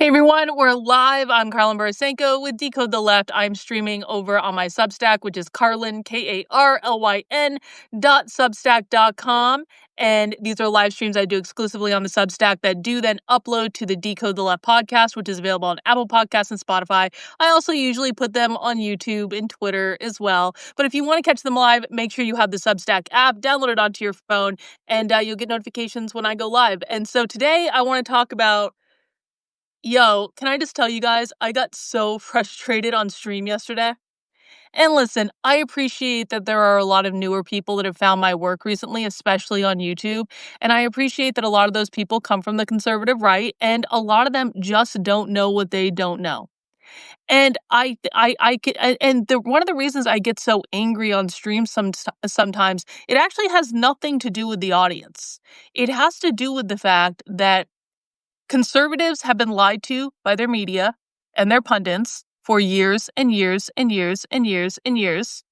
Hey everyone, we're live. I'm Karlyn Borysenko with Decode the Left. I'm streaming over on my Substack, which is Karlyn, Karlyn .substack.com. And these are live streams I do exclusively on the Substack that do then upload to the Decode the Left podcast, which is available on Apple Podcasts and Spotify. I also usually put them on YouTube and Twitter as well. But if you want to catch them live, make sure you have the Substack app, download it onto your phone, and you'll get notifications when I go live. And so today I want to talk about can I just tell you guys, I got so frustrated on stream yesterday. And listen, I appreciate that there are a lot of newer people that have found my work recently, especially on YouTube. And I appreciate that a lot of those people come from the conservative right, and a lot of them just don't know what they don't know. And one of the reasons I get so angry on stream sometimes, it actually has nothing to do with the audience. It has to do with the fact that conservatives have been lied to by their media and their pundits for years and years and years and years and years.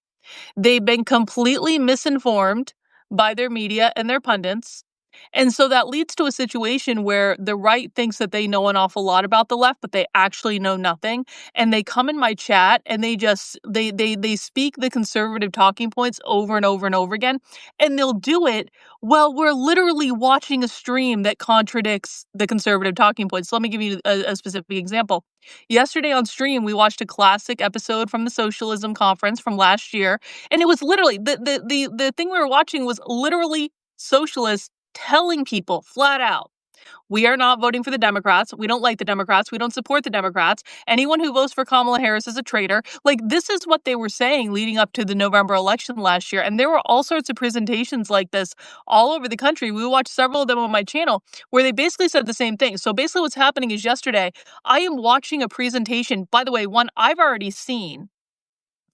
They've been completely misinformed by their media and their pundits. And so that leads to a situation where the right thinks that they know an awful lot about the left, but they actually know nothing. And they come in my chat and they speak the conservative talking points over and over and over again. And they'll do it while we're literally watching a stream that contradicts the conservative talking points. So let me give you a specific example. Yesterday on stream, we watched a classic episode from the Socialism Conference from last year. And it was literally the thing we were watching was literally socialists telling people flat out, we are not voting for the Democrats. We don't like the Democrats. We don't support the Democrats. Anyone who votes for Kamala Harris is a traitor. Like, this is what they were saying leading up to the November election last year. And there were all sorts of presentations like this all over the country. We watched several of them on my channel where they basically said the same thing. So basically what's happening is yesterday, I am watching a presentation, by the way, one I've already seen.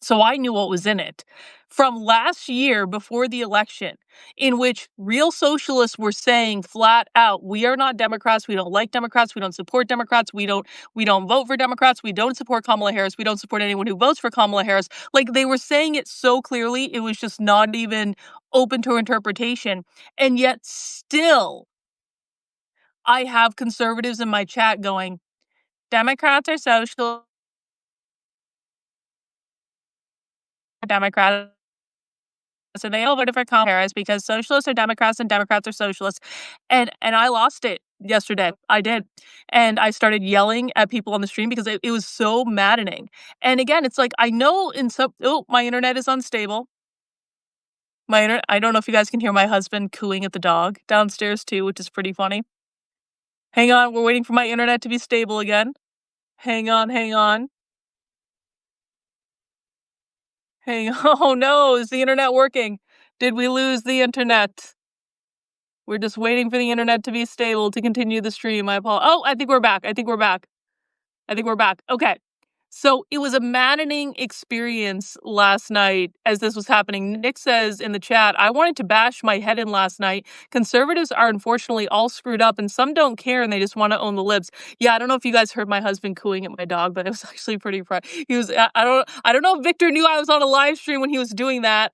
So I knew what was in it, from last year before the election, in which real socialists were saying flat out, we are not Democrats, we don't like Democrats, we don't support Democrats, we don't vote for Democrats, we don't support Kamala Harris, we don't support anyone who votes for Kamala Harris. Like, they were saying it so clearly, it was just not even open to interpretation. And yet still, I have conservatives in my chat going, Democrats are socialists, Democrats. So they all voted for Kamala Harris because socialists are Democrats and Democrats are socialists. And I lost it yesterday. I did. And I started yelling at people on the stream because it was so maddening. And again, it's like, I know my internet is unstable. I don't know if you guys can hear my husband cooing at the dog downstairs too, which is pretty funny. Hang on, we're waiting for my internet to be stable again. Hang on. Oh no, is the internet working? Did we lose the internet? We're just waiting for the internet to be stable to continue the stream. I think we're back. Okay. So it was a maddening experience last night as this was happening. Nick says in the chat, I wanted to bash my head in last night. Conservatives are unfortunately all screwed up and some don't care and they just want to own the libs. Yeah, I don't know if you guys heard my husband cooing at my dog, but it was actually pretty funny. I don't know if Victor knew I was on a live stream when he was doing that.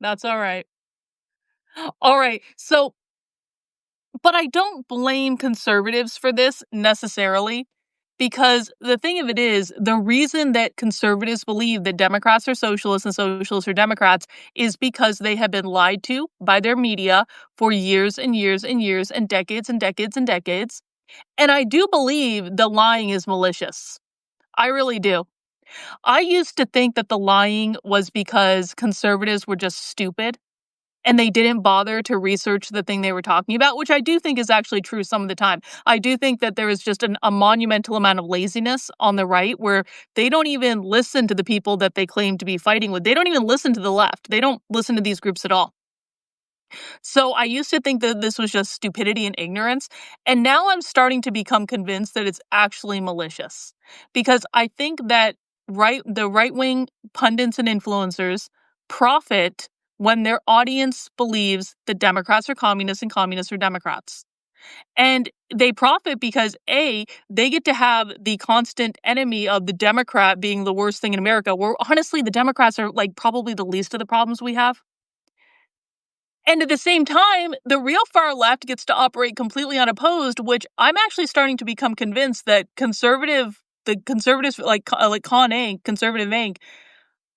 That's all right. All right. But I don't blame conservatives for this necessarily, because the thing of it is, the reason that conservatives believe that Democrats are socialists and socialists are Democrats is because they have been lied to by their media for years and years and years and decades and decades and decades. And I do believe the lying is malicious. I really do. I used to think that the lying was because conservatives were just stupid and they didn't bother to research the thing they were talking about, which I do think is actually true some of the time. I do think that there is just a monumental amount of laziness on the right where they don't even listen to the people that they claim to be fighting with. They don't even listen to the left. They don't listen to these groups at all. So I used to think that this was just stupidity and ignorance. And now I'm starting to become convinced that it's actually malicious, because I think that the right-wing pundits and influencers profit when their audience believes that Democrats are communists and communists are Democrats. And they profit because A, they get to have the constant enemy of the Democrat being the worst thing in America, where honestly, the Democrats are like probably the least of the problems we have. And at the same time, the real far left gets to operate completely unopposed, which I'm actually starting to become convinced that the conservatives like Con Inc., Conservative Inc.,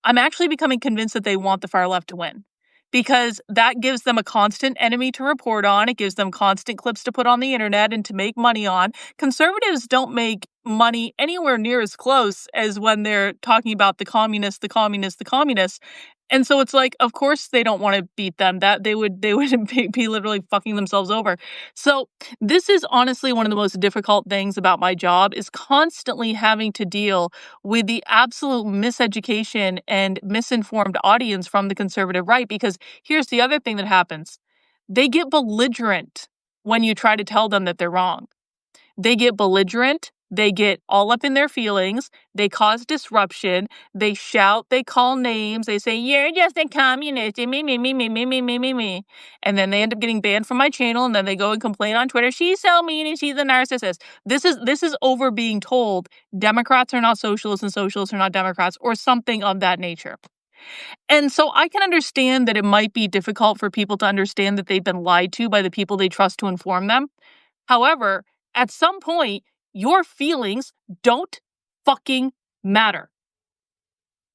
I'm actually becoming convinced that they want the far left to win because that gives them a constant enemy to report on. It gives them constant clips to put on the internet and to make money on. Conservatives don't make money anywhere near as close as when they're talking about the communists, the communists, the communists. And so it's like, of course they don't want to beat them. That they would be literally fucking themselves over. So this is honestly one of the most difficult things about my job is constantly having to deal with the absolute miseducation and misinformed audience from the conservative right. Because here's the other thing that happens. They get belligerent when you try to tell them that they're wrong. They get belligerent, they get all up in their feelings, they cause disruption, they shout, they call names, they say, "You're just a communist, me, me, me, me, me, me, me, me, me." And then they end up getting banned from my channel, and then they go and complain on Twitter, "She's so mean and she's a narcissist." This is over being told Democrats are not socialists and socialists are not Democrats, or something of that nature. And so I can understand that it might be difficult for people to understand that they've been lied to by the people they trust to inform them. However, at some point, your feelings don't fucking matter.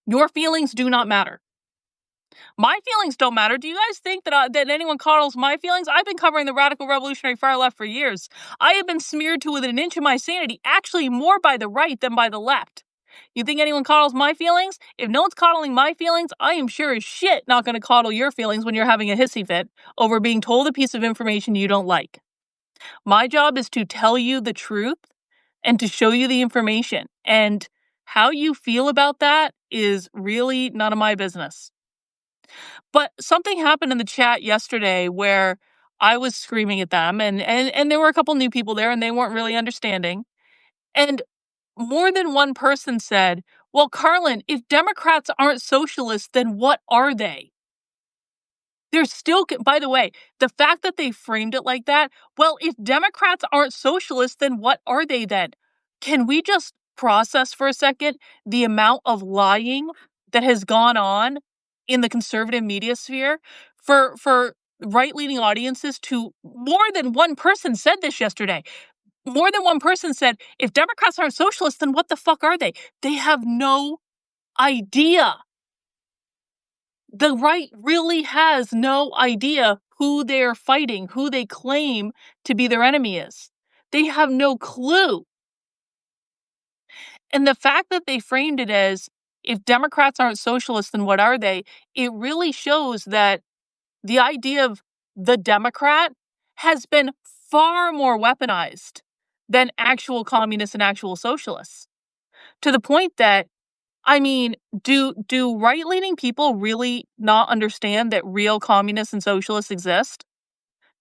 Your feelings do not matter. My feelings don't matter. Do you guys think that anyone coddles my feelings? I've been covering the radical revolutionary far left for years. I have been smeared to within an inch of my sanity, actually more by the right than by the left. You think anyone coddles my feelings? If no one's coddling my feelings, I am sure as shit not going to coddle your feelings when you're having a hissy fit over being told a piece of information you don't like. My job is to tell you the truth and to show you the information. And how you feel about that is really none of my business. But something happened in the chat yesterday where I was screaming at them and there were a couple new people there and they weren't really understanding. And more than one person said, "Well, Karlyn, if Democrats aren't socialists, then what are they?" They're still, by the way, the fact that they framed it like that, well, if Democrats aren't socialists, then what are they then? Can we just process for a second the amount of lying that has gone on in the conservative media sphere for right-leaning audiences to more than one person said this yesterday. More than one person said, if Democrats aren't socialists, then what the fuck are they? They have no idea. The right really has no idea who they're fighting, who they claim to be their enemy is. They have no clue. And the fact that they framed it as, if Democrats aren't socialists, then what are they? It really shows that the idea of the Democrat has been far more weaponized than actual communists and actual socialists. To the point that, I mean, do right-leaning people really not understand that real communists and socialists exist?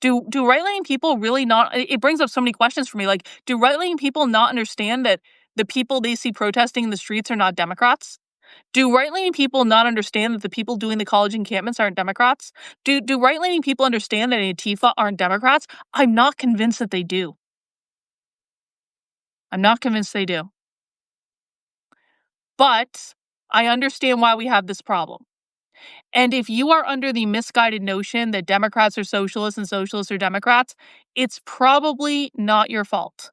Do right-leaning people really not, it brings up so many questions for me, like, do right-leaning people not understand that the people they see protesting in the streets are not Democrats? Do right-leaning people not understand that the people doing the college encampments aren't Democrats? Do right-leaning people understand that Antifa aren't Democrats? I'm not convinced that they do. I'm not convinced they do. But I understand why we have this problem. And if you are under the misguided notion that Democrats are socialists and socialists are Democrats, it's probably not your fault.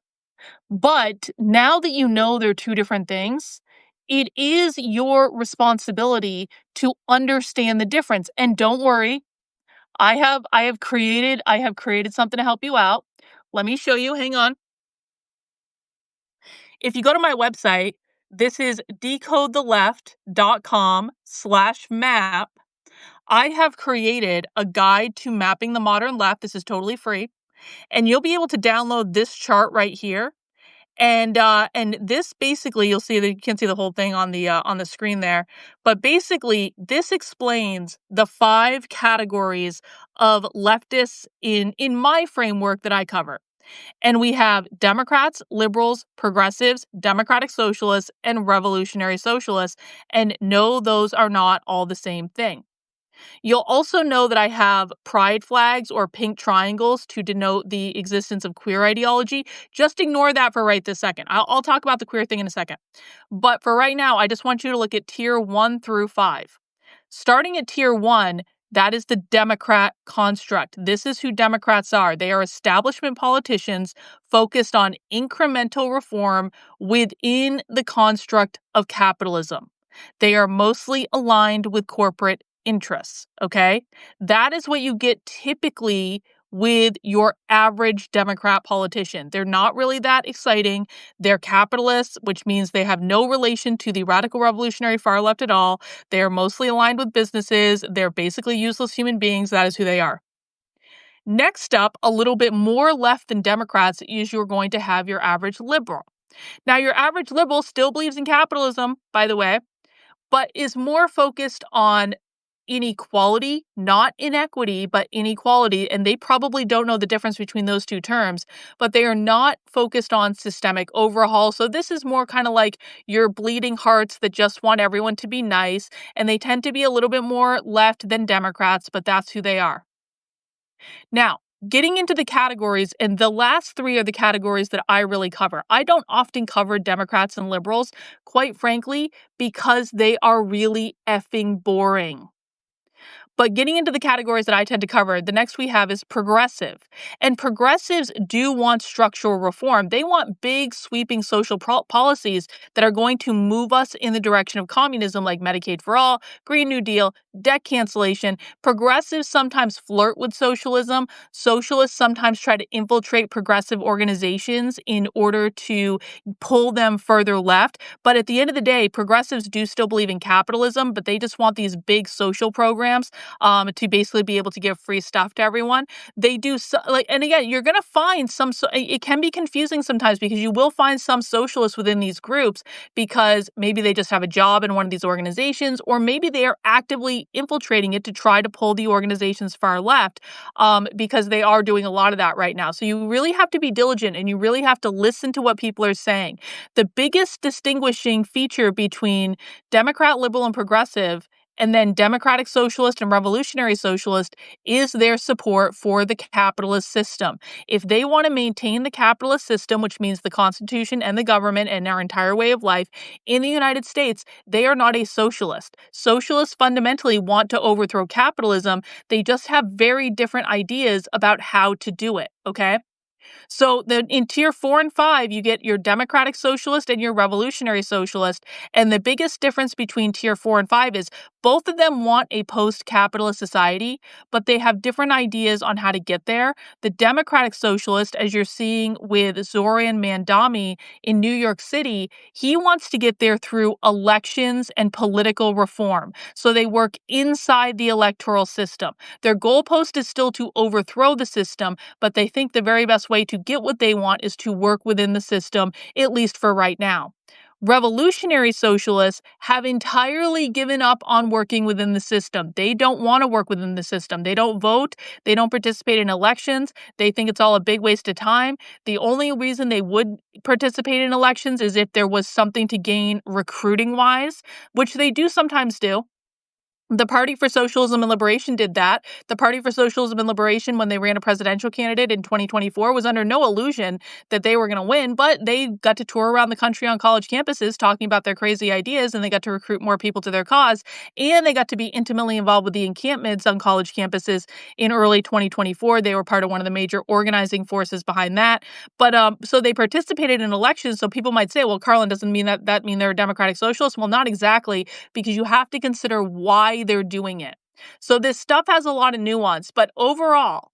But now that you know they're two different things, it is your responsibility to understand the difference. And don't worry, I have created something to help you out. Let me show you. Hang on. If you go to my website, this is decodetheleft.com/map. I have created a guide to mapping the modern left. This is totally free. And you'll be able to download this chart right here. And this basically, you'll see that you can't see the whole thing on the screen there. But basically, this explains the 5 categories of leftists in my framework that I cover. And we have Democrats, liberals, progressives, democratic socialists, and revolutionary socialists. And no, those are not all the same thing. You'll also know that I have pride flags or pink triangles to denote the existence of queer ideology. Just ignore that for right this second. I'll talk about the queer thing in a second. But for right now, I just want you to look at tier 1 through 5. Starting at tier 1, That is the Democrat construct. This is who Democrats are. They are establishment politicians focused on incremental reform within the construct of capitalism. They are mostly aligned with corporate interests, okay? That is what you get typically with your average Democrat politician. They're not really that exciting. They're capitalists, which means they have no relation to the radical revolutionary far left at all. They are mostly aligned with businesses. They're basically useless human beings. That is who they are. Next up, a little bit more left than Democrats is you're going to have your average liberal. Now, your average liberal still believes in capitalism, by the way, but is more focused on inequality, not inequity, but inequality. And they probably don't know the difference between those two terms, but they are not focused on systemic overhaul. So this is more kind of like your bleeding hearts that just want everyone to be nice. And they tend to be a little bit more left than Democrats, but that's who they are. Now, getting into the categories, and the last three are the categories that I really cover. I don't often cover Democrats and liberals, quite frankly, because they are really effing boring. But getting into the categories that I tend to cover, the next we have is progressive. And progressives do want structural reform. They want big, sweeping social policies that are going to move us in the direction of communism, like Medicaid for all, Green New Deal, debt cancellation. Progressives sometimes flirt with socialism. Socialists sometimes try to infiltrate progressive organizations in order to pull them further left. But at the end of the day, progressives do still believe in capitalism, but they just want these big social programs to basically be able to give free stuff to everyone. They do and again, you're going to find some. It can be confusing sometimes because you will find some socialists within these groups because maybe they just have a job in one of these organizations, or maybe they are actively infiltrating it to try to pull the organizations far left, because they are doing a lot of that right now. So you really have to be diligent and you really have to listen to what people are saying. The biggest distinguishing feature between Democrat, liberal, and progressive, and then democratic socialist and revolutionary socialist, is their support for the capitalist system. If they want to maintain the capitalist system, which means the Constitution and the government and our entire way of life in the United States, they are not a socialist. Socialists fundamentally want to overthrow capitalism. They just have very different ideas about how to do it, okay? So in tier 4 and 5, you get your democratic socialist and your revolutionary socialist. And the biggest difference between tier 4 and 5 is both of them want a post-capitalist society, but they have different ideas on how to get there. The democratic socialist, as you're seeing with Zoran Mandami in New York City, he wants to get there through elections and political reform. So they work inside the electoral system. Their goalpost is still to overthrow the system, but they think the very best way to get what they want is to work within the system, at least for right now. Revolutionary socialists have entirely given up on working within the system. They don't want to work within the system. They don't vote. They don't participate in elections. They think it's all a big waste of time. The only reason they would participate in elections is if there was something to gain recruiting-wise, which they do sometimes do. The Party for Socialism and Liberation did that. The Party for Socialism and Liberation, when they ran a presidential candidate in 2024, was under no illusion that they were going to win, but they got to tour around the country on college campuses talking about their crazy ideas, and they got to recruit more people to their cause, and they got to be intimately involved with the encampments on college campuses in early 2024. They were part of one of the major organizing forces behind that. But so they participated in elections, so people might say, well, Karlyn, doesn't mean that mean they're a democratic socialist? Well, not exactly, because you have to consider why they're doing it. So this stuff has a lot of nuance, but overall,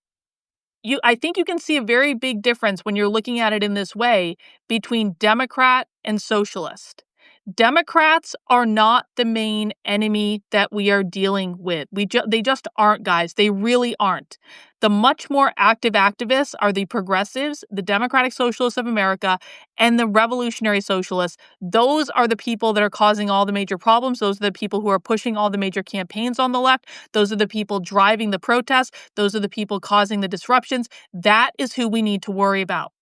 I think you can see a very big difference when you're looking at it in this way between Democrat and socialist. Democrats are not the main enemy that we are dealing with. They just aren't, guys. They really aren't. The much more active activists are the progressives, the Democratic Socialists of America, and the revolutionary socialists. Those are the people that are causing all the major problems. Those are the people who are pushing all the major campaigns on the left. Those are the people driving the protests. Those are the people causing the disruptions. That is who we need to worry about.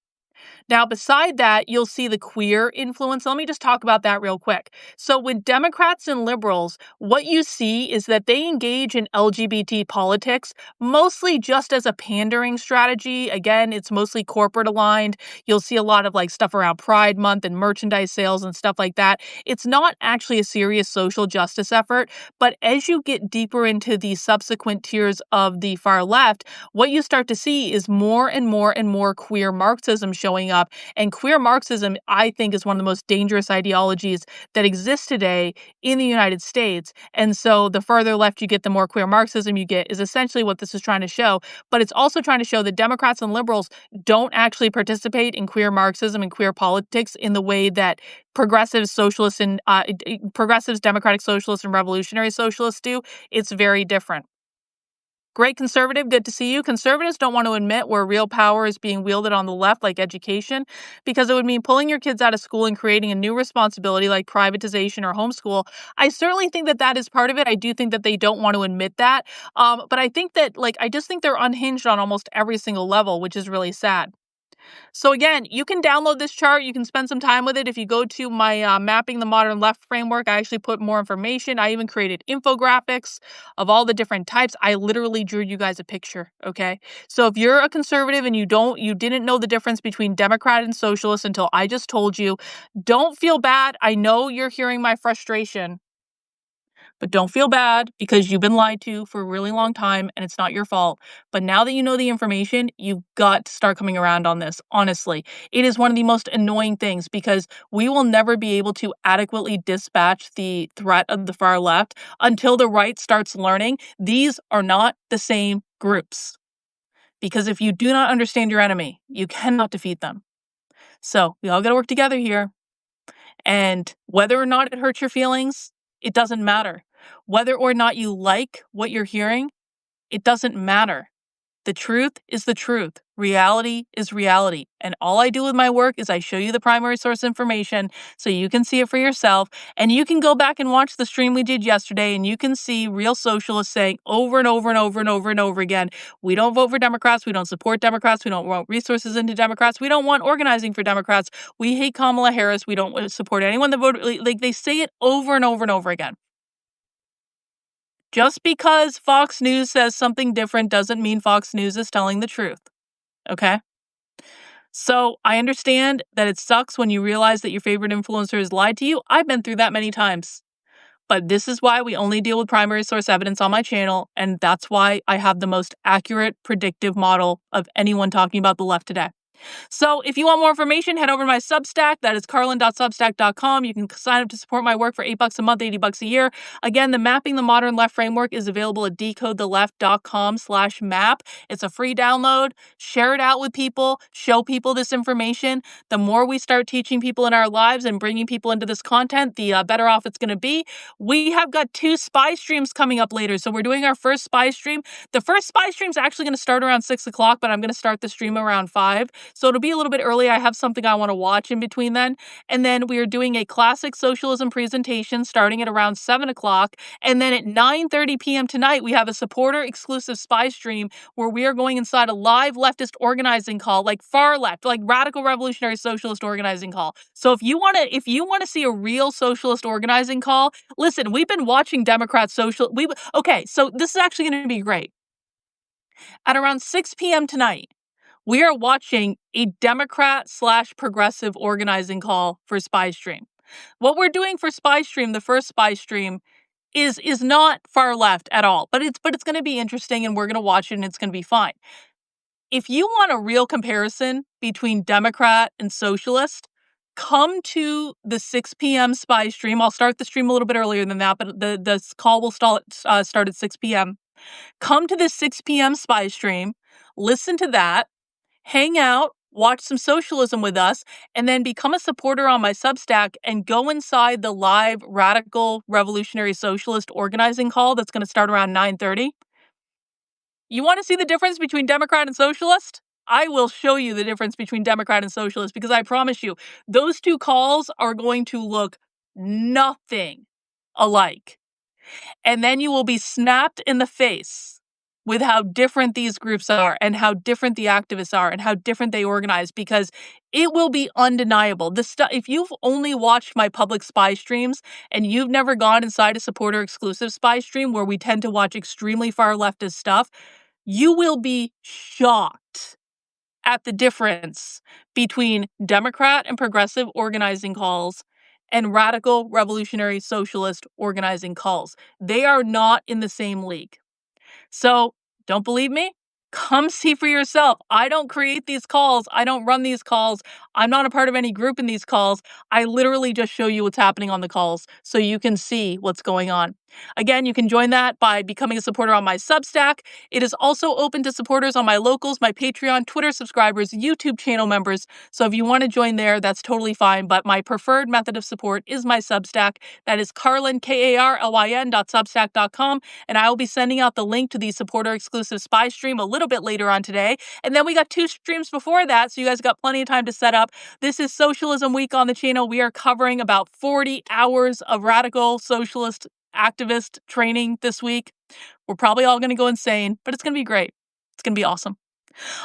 Now, beside that, you'll see the queer influence. Let me just talk about that real quick. So, with Democrats and liberals, what you see is that they engage in LGBT politics mostly just as a pandering strategy. Again, it's mostly corporate aligned. You'll see a lot of like stuff around Pride Month and merchandise sales and stuff like that. It's not actually a serious social justice effort. But as you get deeper into the subsequent tiers of the far left, what you start to see is more and more and more queer Marxism showing up. And queer Marxism, I think, is one of the most dangerous ideologies that exists today in the United States. And so the further left you get, the more queer Marxism you get, is essentially what this is trying to show. But it's also trying to show that Democrats and liberals don't actually participate in queer Marxism and queer politics in the way that progressives, socialists, and progressives, democratic socialists, and revolutionary socialists do. It's very different. Great conservative, good to see you. Conservatives don't want to admit where real power is being wielded on the left, like education, because it would mean pulling your kids out of school and creating a new responsibility like privatization or homeschool. I certainly think that that is part of it. I do think that they don't want to admit that. But I think that, I just think they're unhinged on almost every single level, which is really sad. So again, you can download this chart. You can spend some time with it. If you go to my Mapping the Modern Left framework, I actually put more information. I even created infographics of all the different types. I literally drew you guys a picture, okay? So if you're a conservative and you didn't know the difference between Democrat and socialist until I just told you, don't feel bad. I know you're hearing my frustration. But don't feel bad because you've been lied to for a really long time and it's not your fault. But now that you know the information, you've got to start coming around on this. Honestly, it is one of the most annoying things because we will never be able to adequately dispatch the threat of the far left until the right starts learning these are not the same groups. Because if you do not understand your enemy, you cannot defeat them. So we all got to work together here. And whether or not it hurts your feelings, it doesn't matter. Whether or not you like what you're hearing, it doesn't matter. The truth is the truth. Reality is reality. And all I do with my work is I show you the primary source information so you can see it for yourself. And you can go back and watch the stream we did yesterday and you can see real socialists saying over and over and over and over and over again, we don't vote for Democrats. We don't support Democrats. We don't want resources into Democrats. We don't want organizing for Democrats. We hate Kamala Harris. We don't support anyone that voted. Like they say it over and over and over again. Just because Fox News says something different doesn't mean Fox News is telling the truth. Okay? So I understand that it sucks when you realize that your favorite influencer has lied to you. I've been through that many times. But this is why we only deal with primary source evidence on my channel, and that's why I have the most accurate predictive model of anyone talking about the left today. So if you want more information, head over to my Substack. That is karlyn.substack.com. You can sign up to support my work for $8 a month, $80 a year. Again, the Mapping the Modern Left framework is available at decodetheleft.com/map. It's a free download. Share it out with people. Show people this information. The more we start teaching people in our lives and bringing people into this content, the better off it's going to be. We have got 2 spy streams coming up later. So we're doing our first spy stream. The first spy stream is actually going to start around 6 o'clock, but I'm going to start the stream around 5. So it'll be a little bit early. I have something I want to watch in between then. And then we are doing a classic socialism presentation starting at around 7 o'clock. And then at 9:30 p.m. tonight, we have a supporter exclusive spy stream where we are going inside a live leftist organizing call, like far left, like radical revolutionary socialist organizing call. So if you want to see a real socialist organizing call, listen, we've been watching Democrat social. Okay, so this is actually going to be great. At around 6 p.m. tonight, we are watching a Democrat/progressive organizing call for Spy Stream. What we're doing for Spy Stream, the first Spy Stream, is not far left at all, but it's going to be interesting, and we're going to watch it, and it's going to be fine. If you want a real comparison between Democrat and socialist, come to the 6 p.m. Spy Stream. I'll start the stream a little bit earlier than that, but the call will start at 6 p.m. Come to the 6 p.m. Spy Stream. Listen to that. Hang out, watch some socialism with us, and then become a supporter on my Substack and go inside the live radical revolutionary socialist organizing call that's going to start around 9:30. You want to see the difference between Democrat and socialist? I will show you the difference between Democrat and socialist because I promise you, those 2 calls are going to look nothing alike. And then you will be snapped in the face with how different these groups are and how different the activists are and how different they organize, because it will be undeniable. The stuff, if you've only watched my public spy streams and you've never gone inside a supporter exclusive spy stream where we tend to watch extremely far leftist stuff, you will be shocked at the difference between Democrat and progressive organizing calls and radical revolutionary socialist organizing calls. They are not in the same league. So, don't believe me? Come see for yourself. I don't create these calls. I don't run these calls. I'm not a part of any group in these calls. I literally just show you what's happening on the calls so you can see what's going on. Again, you can join that by becoming a supporter on my Substack. It is also open to supporters on my locals, my Patreon, Twitter subscribers, YouTube channel members. So if you want to join there, that's totally fine. But my preferred method of support is my Substack. That is Karlyn, Karlyn.substack.com. And I will be sending out the link to the supporter exclusive spy stream a little bit later on today. And then we got 2 streams before that, so you guys got plenty of time to set up. This is Socialism Week on the channel. We are covering about 40 hours of radical socialist activist training this week. We're probably all going to go insane, but it's going to be great. It's going to be awesome.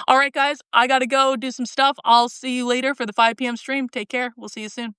All right, guys, I got to go do some stuff. I'll see you later for the 5 p.m. stream. Take care. We'll see you soon.